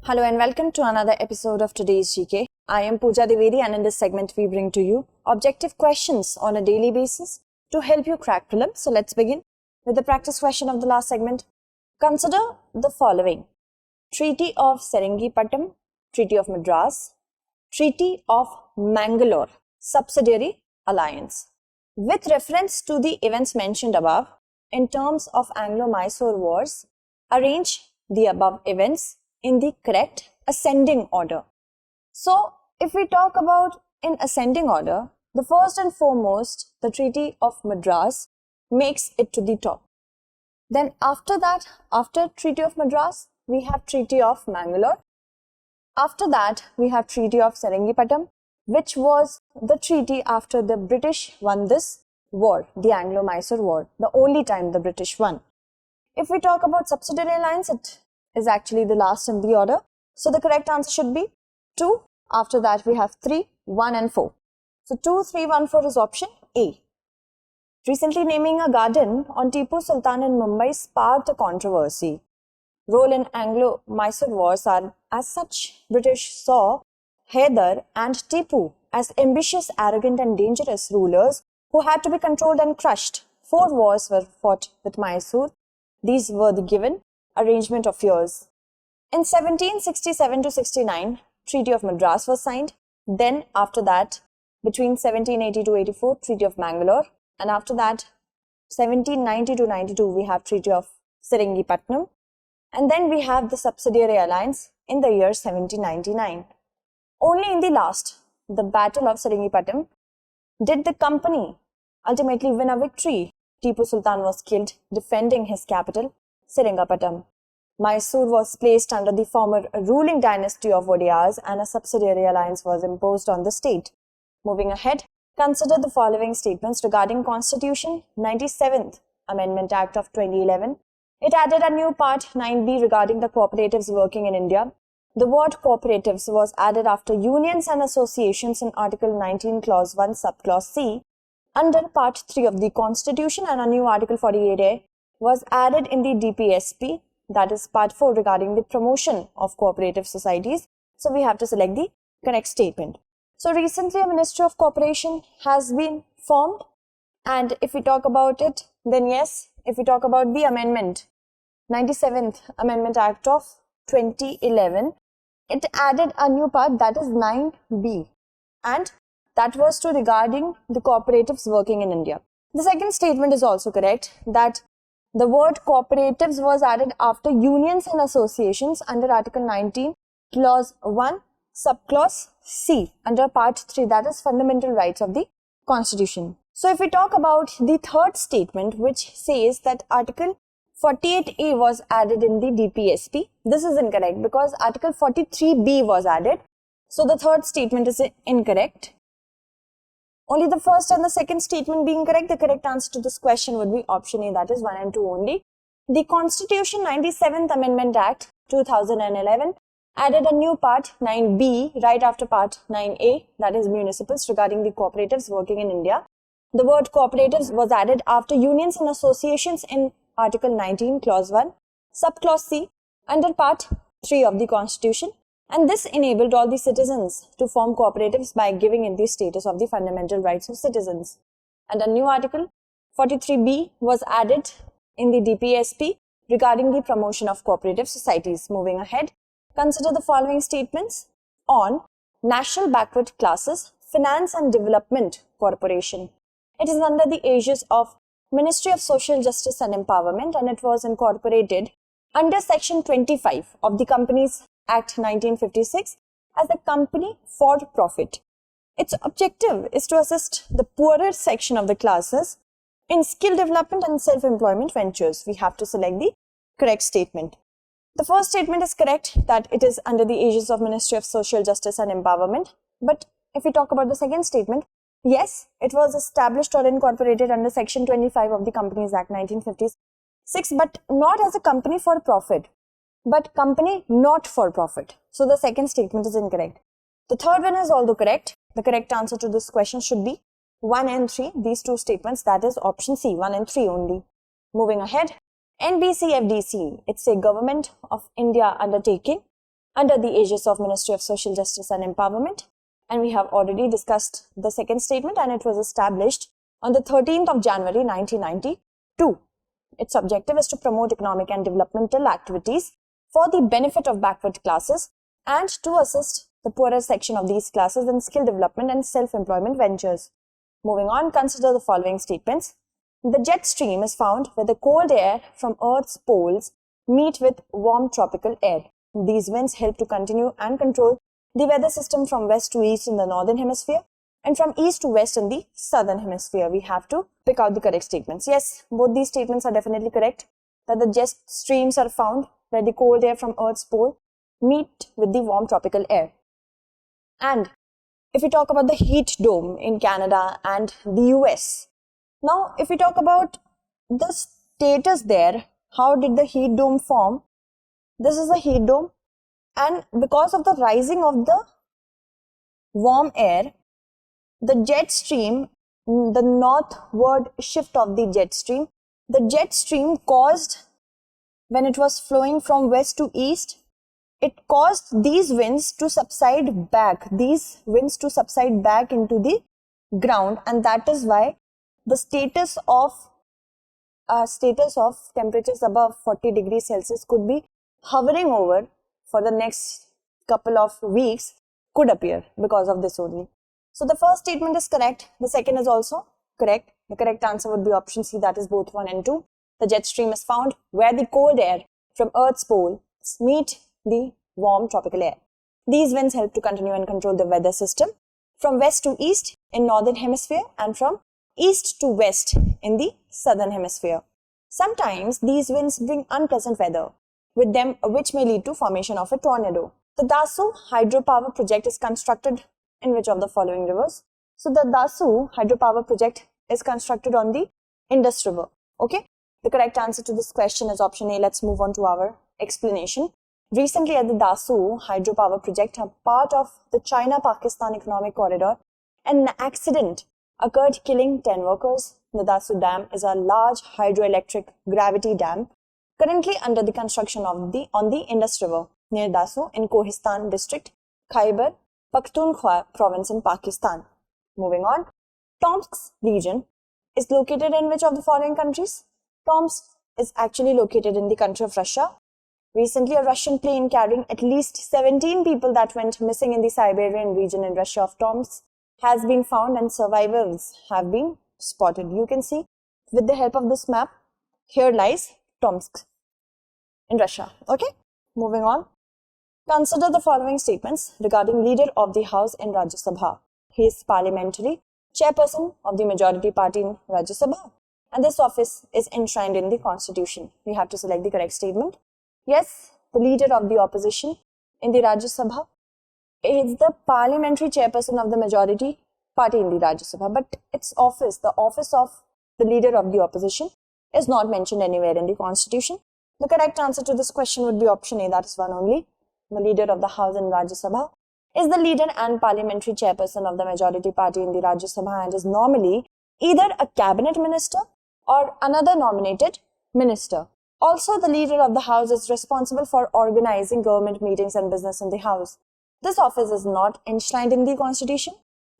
Hello and welcome to another episode of today's GK. I am Pooja Divedi and in this segment we bring to you objective questions on a daily basis to help you crack prelims. So let's begin with the practice question of the last segment. Consider the following: Treaty of Seringapatam, Treaty of Madras, Treaty of Mangalore, Subsidiary Alliance. With reference to the events mentioned above, in terms of Anglo-Mysore Wars, arrange the above events in the correct ascending order. So, if we talk about in ascending order, the first and foremost, the Treaty of Madras makes it to the top. Then after that, after Treaty of Madras, we have Treaty of Mangalore. After that, we have Treaty of Seringapatam, which was the treaty after the British won this war, the Anglo-Mysore War, the only time the British won. If we talk about subsidiary alliance, it is actually the last in the order. So the correct answer should be 2. After that, we have 3, 1 and 4. So 2, 3, 1, 4 is option A. Recently naming a garden on Tipu Sultan in Mumbai sparked a controversy. Role in Anglo-Mysore Wars are as such. British saw Hyder and Tipu as ambitious, arrogant and dangerous rulers who had to be controlled and crushed. 4 wars were fought with Mysore. These were the given arrangement of years. In 1767 to 69, Treaty of Madras was signed. Then after that, between 1780 to 84, Treaty of Mangalore. And after that, 1790 to 92, we have Treaty of Seringapatam. And then we have the Subsidiary Alliance in the year 1799. Only in the last, the Battle of Seringapatam, did the company ultimately win a victory. Tipu Sultan was killed defending his capital, Seringapatam. Mysore was placed under the former ruling dynasty of Odias and a subsidiary alliance was imposed on the state. Moving ahead, consider the following statements regarding Constitution 97th Amendment Act of 2011. It added a new part 9B regarding the cooperatives working in India. The word cooperatives was added after unions and associations in Article 19, Clause 1, Subclause C under Part 3 of the Constitution, and a new Article 48A was added in the DPSP, that is Part 4 regarding the promotion of cooperative societies. So we have to select the correct statement. So recently a Ministry of Cooperation has been formed, and if we talk about it, then yes, if we talk about the amendment, 97th Amendment Act of 2011, it added a new part, that is 9B, and that was to regarding the cooperatives working in India. The second statement is also correct, that the word cooperatives was added after unions and associations under Article 19, Clause 1, Subclause C under Part 3, that is Fundamental Rights of the Constitution. So if we talk about the third statement, which says that Article 48A was added in the DPSP, this is incorrect because Article 43B was added. So the third statement is incorrect. Only the first and the second statement being correct, the correct answer to this question would be option A, that is 1 and 2 only. The Constitution 97th Amendment Act 2011 added a new part 9B right after part 9A, that is municipals, regarding the cooperatives working in India. The word cooperatives was added after unions and associations in Article 19, Clause 1, Subclause C under Part 3 of the Constitution, and this enabled all the citizens to form cooperatives by giving it the status of the fundamental rights of citizens. And a new Article 43B was added in the DPSP regarding the promotion of cooperative societies. Moving ahead, consider the following statements on National Backward Classes Finance and Development Corporation. It is under the aegis of Ministry of Social Justice and Empowerment, and it was incorporated under Section 25 of the Companies Act 1956 as a company for profit. Its objective is to assist the poorer section of the classes in skill development and self-employment ventures. We have to select the correct statement. The first statement is correct, that it is under the aegis of Ministry of Social Justice and Empowerment. But if we talk about the second statement, yes, it was established or incorporated under Section 25 of the Companies Act 1956, but not as a company for profit, but company not for profit. So the second statement is incorrect. The third one is also correct. The correct answer to this question should be 1 and 3, these two statements, that is option C, 1 and 3 only. Moving ahead, NBCFDC, it's a Government of India undertaking under the aegis of Ministry of Social Justice and Empowerment. And we have already discussed the second statement, and it was established on the 13th of January 1992. Its objective is to promote economic and developmental activities for the benefit of backward classes and to assist the poorer section of these classes in skill development and self-employment ventures. Moving on, consider the following statements. The jet stream is found where the cold air from Earth's poles meet with warm tropical air. These winds help to continue and control the weather system from west to east in the northern hemisphere and from east to west in the southern hemisphere. We have to pick out the correct statements. Yes, both these statements are definitely correct, that the jet streams are found where the cold air from Earth's pole meet with the warm tropical air. And if we talk about the heat dome in Canada and the US, now if we talk about the status there, how did the heat dome form? This is the heat dome, and because of the rising of the warm air, the jet stream, the northward shift of the jet stream caused, when it was flowing from west to east, it caused these winds to subside back into the ground, and that is why the status of temperatures above 40 degrees Celsius could be hovering over for the next couple of weeks could appear because of this only. So the first statement is correct. The second is also correct. The correct answer would be option C, that is both 1 and 2. The jet stream is found where the cold air from Earth's poles meet the warm tropical air. These winds help to continue and control the weather system from west to east in northern hemisphere and from east to west in the southern hemisphere. Sometimes these winds bring unpleasant weather with them, which may lead to formation of a tornado. The Dasu hydropower project is constructed in which of the following rivers? So the Dasu hydropower project is constructed on the Indus River. Okay, the correct answer to this question is option A. Let's move on to our explanation. Recently at the Dasu hydropower project, a part of the China-Pakistan economic corridor, an accident occurred killing 10 workers. The Dasu Dam is a large hydroelectric gravity dam currently under the construction on the Indus River near Dasu in Kohistan district, Khyber Pakhtunkhwa province in Pakistan. Moving on, Tomsk region is located in which of the following countries? Tomsk is actually located in the country of Russia. Recently, a Russian plane carrying at least 17 people that went missing in the Siberian region in Russia of Tomsk has been found and survivors have been spotted. You can see with the help of this map, here lies Tomsk in Russia. Okay, moving on. Consider the following statements regarding leader of the House in Rajya Sabha. He is parliamentary chairperson of the majority party in Rajya Sabha, and this office is enshrined in the constitution. We have to select the correct statement. Yes, the leader of the opposition in the Rajya Sabha is the parliamentary chairperson of the majority party in the Rajya Sabha, but its office, the office of the leader of the opposition, is not mentioned anywhere in the constitution. The correct answer to this question would be option A, that is one only. The leader of the House in Rajya Sabha is the leader and parliamentary chairperson of the majority party in the Rajya Sabha and is normally either a cabinet minister or another nominated minister. Also, the leader of the House is responsible for organizing government meetings and business in the House. This office is not enshrined in the constitution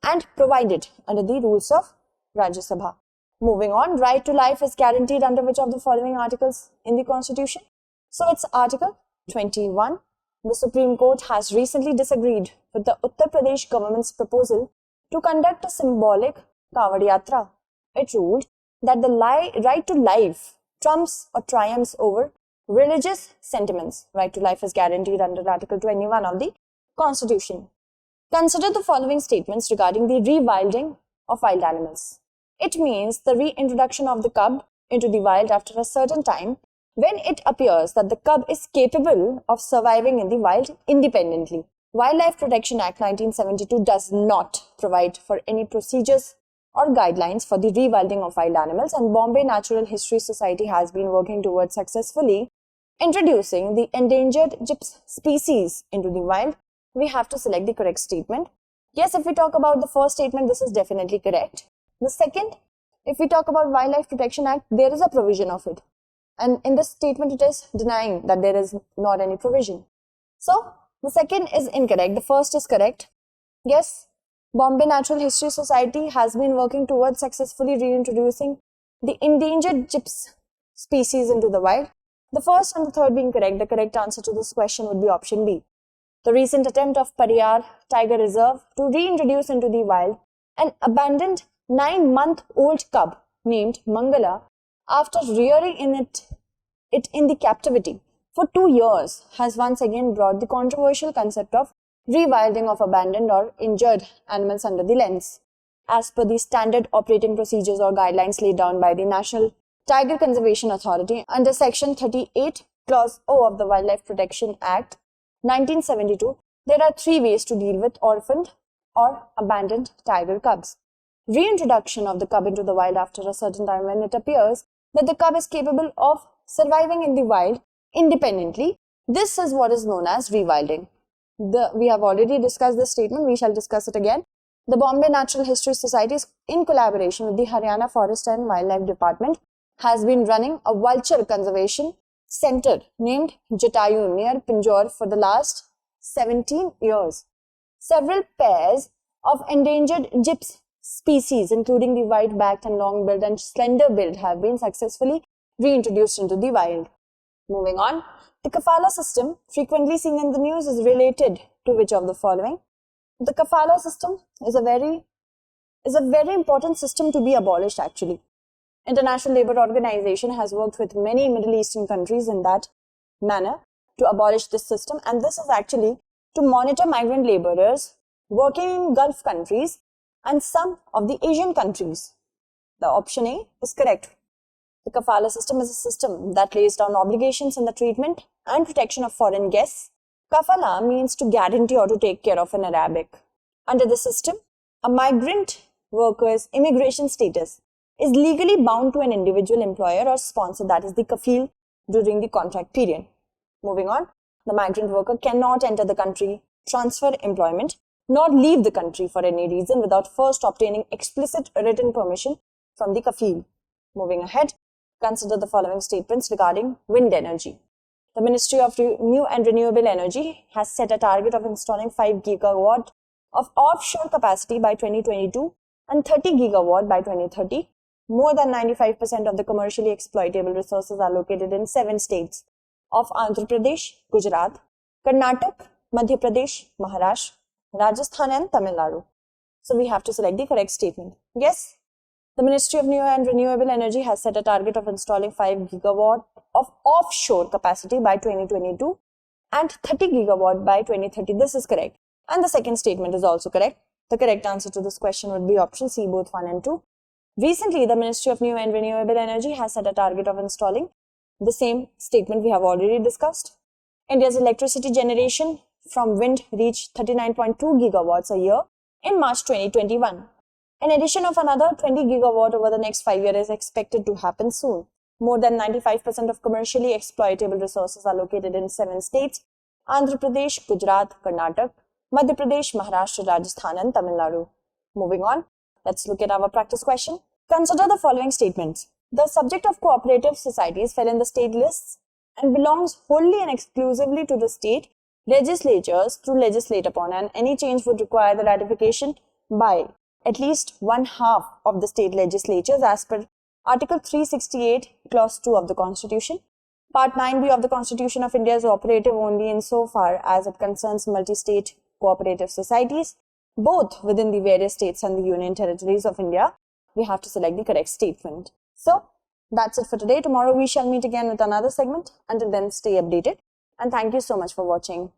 and provided under the rules of Rajya Sabha. Moving on, right to life is guaranteed under which of the following articles in the constitution? So it's Article 21. The Supreme Court has recently disagreed with the Uttar Pradesh government's proposal to conduct a symbolic Kavad Yatra. It ruled that the right to life trumps or triumphs over religious sentiments. Right to life is guaranteed under Article 21 of the Constitution. Consider the following statements regarding the rewilding of wild animals. It means the reintroduction of the cub into the wild after a certain time when it appears that the cub is capable of surviving in the wild independently. Wildlife Protection Act 1972 does not provide for any procedures or guidelines for the rewilding of wild animals, and Bombay Natural History Society has been working towards successfully introducing the endangered gypsy species into the wild. We have to select the correct statement. Yes, if we talk about the first statement, this is definitely correct. The second, if we talk about Wildlife Protection Act, there is a provision of it. And in this statement, it is denying that there is not any provision. So, The second is incorrect. The first is correct. Yes, Bombay Natural History Society has been working towards successfully reintroducing the endangered gyps species into the wild. The first and the third being correct. The correct answer to this question would be option B. The recent attempt of Pariyar Tiger Reserve to reintroduce into the wild an abandoned 9-month-old cub named Mangala after rearing it in the captivity for 2 years has once again brought the controversial concept of rewilding of abandoned or injured animals under the lens. As per the standard operating procedures or guidelines laid down by the National Tiger Conservation Authority under Section 38, Clause O of the Wildlife Protection Act 1972, there are 3 ways to deal with orphaned or abandoned tiger cubs. Reintroduction of the cub into the wild after a certain time when it appears that the cub is capable of surviving in the wild independently. This is what is known as rewilding. We have already discussed this statement. We shall discuss it again. The Bombay Natural History Society, in collaboration with the Haryana Forest and Wildlife Department, has been running a vulture conservation center named Jatayu near Pinjore for the last 17 years. Several pairs of endangered gyps species, including the white-backed and long-billed and slender-billed, have been successfully reintroduced into the wild. Moving on, the kafala system, frequently seen in the news, is related to which of the following? The kafala system is a very important system to be abolished actually. International Labour Organization has worked with many Middle Eastern countries in that manner to abolish this system, and this is actually to monitor migrant laborers working in Gulf countries and some of the Asian countries. The option A is correct. The kafala system is a system that lays down obligations in the treatment and protection of foreign guests. Kafala means to guarantee or to take care of in Arabic. Under the system, a migrant worker's immigration status is legally bound to an individual employer or sponsor, that is the kafil, during the contract period. Moving on, the migrant worker cannot enter the country, transfer employment, nor leave the country for any reason without first obtaining explicit written permission from the kafil. Moving ahead, consider the following statements regarding wind energy. The Ministry of New and Renewable Energy has set a target of installing 5 gigawatt of offshore capacity by 2022 and 30 gigawatt by 2030. More than 95% of the commercially exploitable resources are located in 7 states of Andhra Pradesh, Gujarat, Karnataka, Madhya Pradesh, Maharashtra, Rajasthan and Tamil Nadu. So we have to select the correct statement. Yes, the Ministry of New and Renewable Energy has set a target of installing 5 gigawatt of offshore capacity by 2022 and 30 gigawatt by 2030. This is correct. And the second statement is also correct. The correct answer to this question would be option C, both 1 and 2. Recently, the Ministry of New and Renewable Energy has set a target of installing the same statement we have already discussed. India's electricity generation from wind reached 39.2 gigawatts a year in March 2021. An addition of another 20 gigawatt over the next 5 years is expected to happen soon. More than 95% of commercially exploitable resources are located in 7 states: Andhra Pradesh, Gujarat, Karnataka, Madhya Pradesh, Maharashtra, Rajasthan and Tamil Nadu. Moving on, let's look at our practice question. Consider the following statements. The subject of cooperative societies fell in the state lists and belongs wholly and exclusively to the state legislatures to legislate upon, and any change would require the ratification by at least 1/2 of the state legislatures as per Article 368, Clause 2 of the Constitution. Part 9b of the Constitution of India is operative only insofar as it concerns multi-state cooperative societies, both within the various states and the union territories of India. We have to select the correct statement. So, that's it for today. Tomorrow we shall meet again with another segment. Until then, stay updated. And thank you so much for watching.